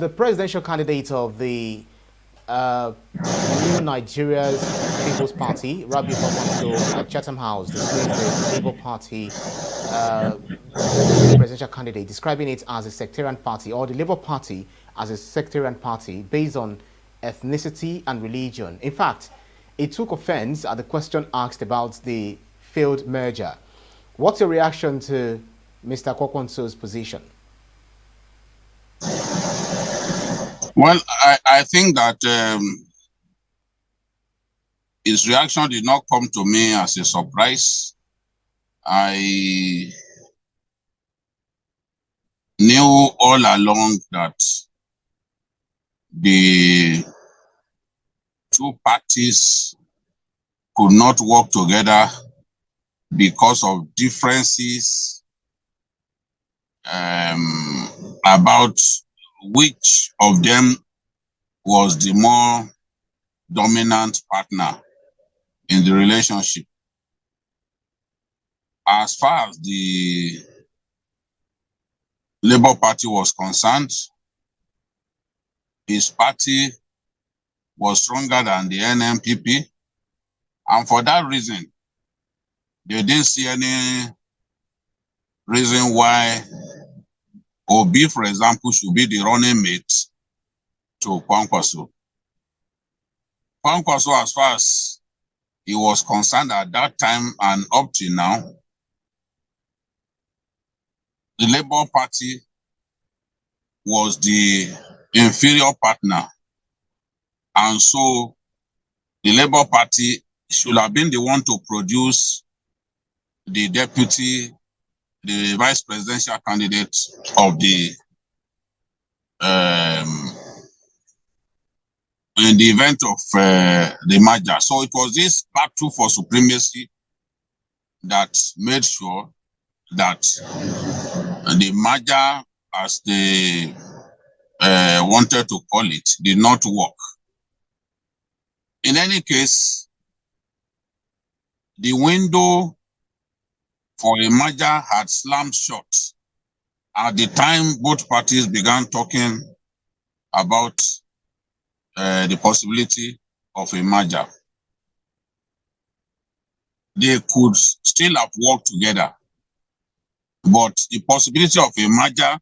the presidential candidate of the New Nigeria's People's Party, Rabiu Kwankwaso, at Chattam House, dismissed the Labour Party presidential candidate, describing it as a sectarian party, or the Labour Party as a sectarian party based on ethnicity and religion. In fact, it took offense at the question asked about the failed merger. What's your reaction to Mr. Kwankwaso's position? Well, I think that his reaction did not come to me as a surprise. I knew all along that the two parties could not work together because of differences about which of them was the more dominant partner in the relationship. As far as the Labour Party was concerned, his party was stronger than the NNPP, and for that reason, they didn't see any reason why Obi, for example, should be the running mate to Kwankwaso. Kwankwaso, as far as he was concerned at that time and up to now, the Labour Party was the inferior partner. And so the Labour Party should have been the one to produce the deputy, the vice presidential candidate of the in the event of the merger. So it was this battle for supremacy that made sure that the merger, as they wanted to call it, did not work. In any case, the window for a merger had slammed shut at the time both parties began talking about the possibility of a merger. They could still have worked together, but the possibility of a merger,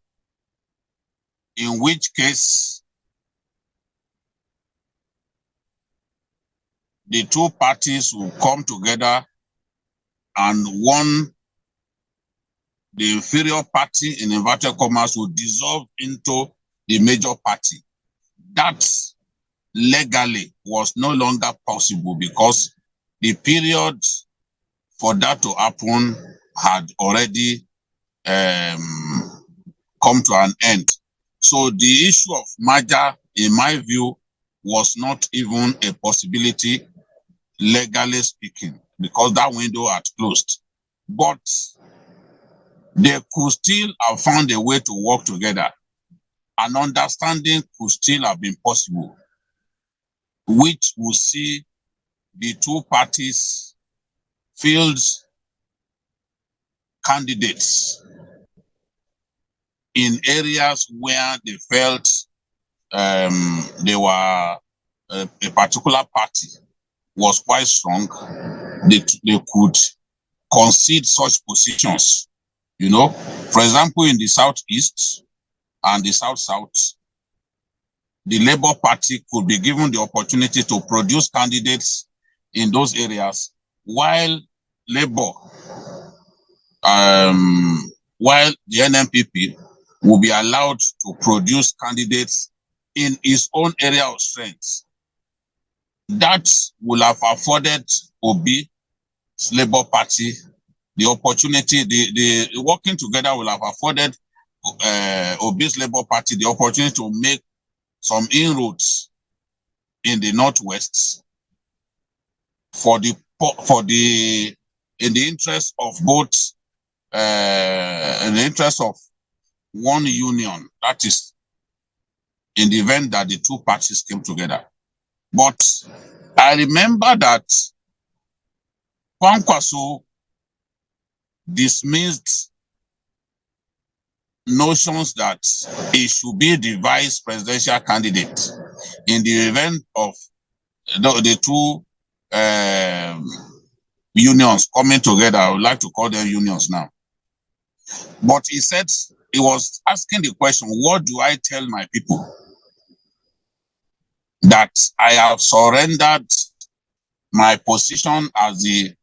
in which case the two parties will come together and one, the inferior party, in inverted commas, will dissolve into the major party. That legally was no longer possible because the period for that to happen had already come to an end. So the issue of merger, in my view, was not even a possibility, legally speaking, because that window had closed. But they could still have found a way to work together. An understanding could still have been possible, which will see the two parties field candidates in areas where they felt they were a particular party was quite strong. They could concede such positions. You know, for example, in the Southeast and the South-South, the Labour Party could be given the opportunity to produce candidates in those areas, while Labour, while the NNPP will be allowed to produce candidates in its own area of strength. That will have afforded Obi's Labour Party the opportunity, the working together will have afforded Obi's Labour Party the opportunity to make some inroads in the Northwest in the interest of both, in the interest of one union, that is, in the event that the two parties came together. But I remember that Kwankwaso dismissed notions that he should be the vice presidential candidate in the event of the two unions coming together. I would like to call them unions now. But he said, he was asking the question, what do I tell my people? That I have surrendered my position as the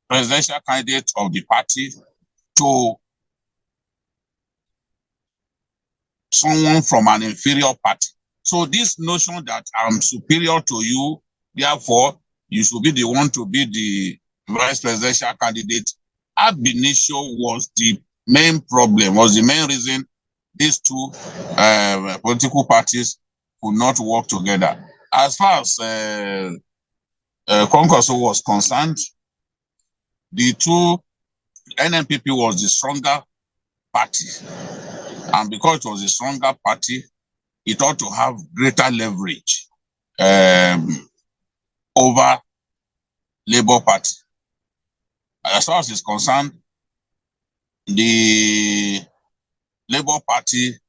presidential candidate of the party to someone from an inferior party. So this notion that I'm superior to you, therefore you should be the one to be the vice presidential candidate, ab initio was the main problem, was the main reason these two political parties could not work together. As far as Kwankwaso was concerned, the two NNPP was the stronger party. And because it was a stronger party, it ought to have greater leverage over Labour Party. As far as it's concerned, the Labour Party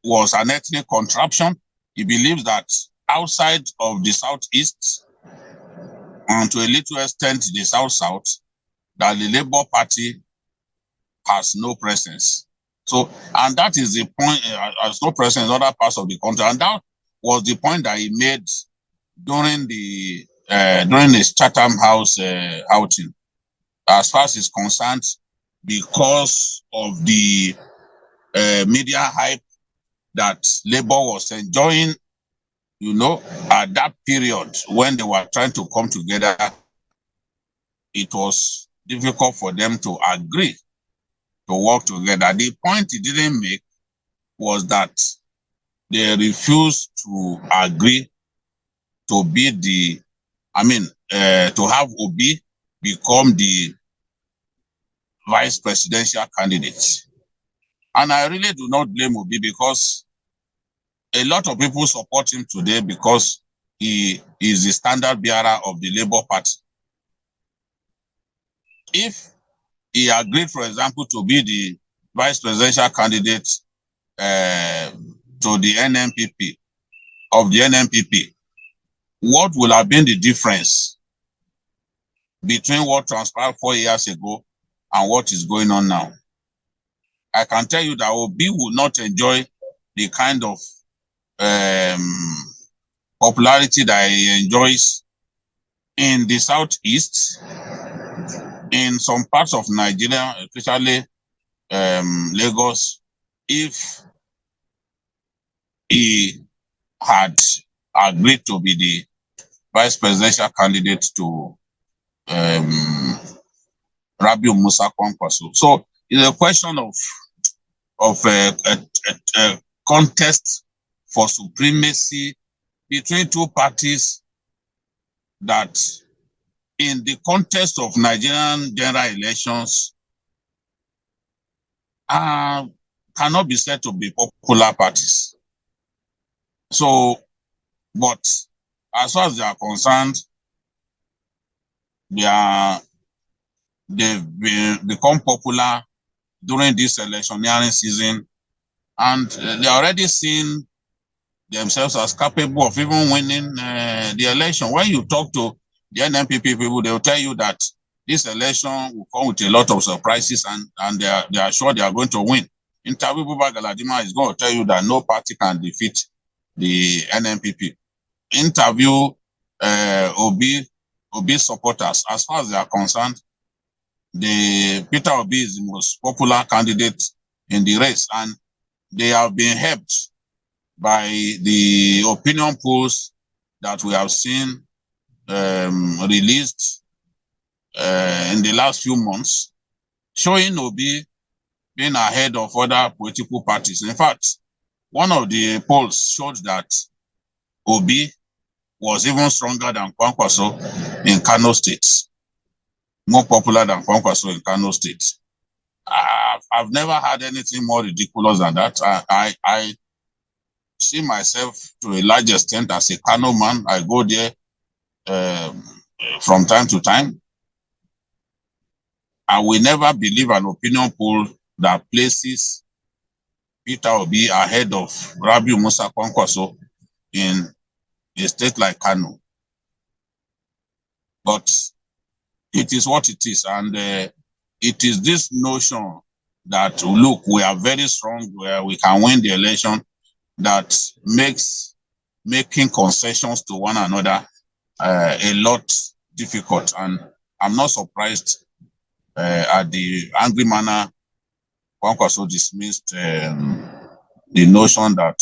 was an ethnic contraption. He believes that outside of the Southeast, and to a little extent the South-South, that the Labour Party has no presence. So, and that is the point, has no presence in other parts of the country. And that was the point that he made during his Chattam House outing. As far as is concerned, because of the media hype that Labour was enjoying, you know, at that period when they were trying to come together, it was difficult for them to agree to work together. The point he didn't make was that they refused to agree to be the, to have Obi become the vice presidential candidate. And I really do not blame Obi, because a lot of people support him today because he is the standard bearer of the Labour Party. If he agreed, for example, to be the vice presidential candidate to the NNPP, of the NNPP, what would have been the difference between what transpired 4 years ago and what is going on now? I can tell you that Obi will not enjoy the kind of popularity that he enjoys in the Southeast, in some parts of Nigeria, especially Lagos, if he had agreed to be the vice presidential candidate to Rabiu Kwankwaso. So it's a question of a contest for supremacy between two parties that, in the context of Nigerian general elections, cannot be said to be popular parties. So, but as far as they are concerned, they've become popular during this electioneering season, and they are already seen themselves as capable of even winning the election. When you talk to the NNPP people, they will tell you that this election will come with a lot of surprises, and they are sure they are going to win. Interview Buba Galadima is going to tell you that no party can defeat the NNPP. Interview Obi supporters. As far as they are concerned, Peter Obi is the most popular candidate in the race, and they have been helped by the opinion polls that we have seen released in the last few months, showing Obi being ahead of other political parties. In fact, one of the polls showed that Obi was even stronger than Kwankwaso in Kano State, more popular than Kwankwaso in Kano State. I've never had anything more ridiculous than that. I see myself to a large extent as a Kano man. I go there from time to time. I will never believe an opinion poll that places Peter Obi ahead of Rabiu Kwankwaso in a state like Kano. But it is what it is, and it is this notion that, look, we are very strong, where we can win the election, that makes making concessions to one another a lot difficult. And I'm not surprised at the angry manner Kwankwaso dismissed the notion that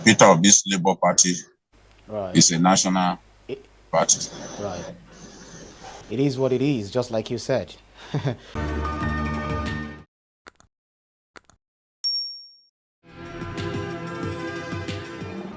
Peter Obi's Labour Party Right. is a national It, party. right. It is what it is, just like you said.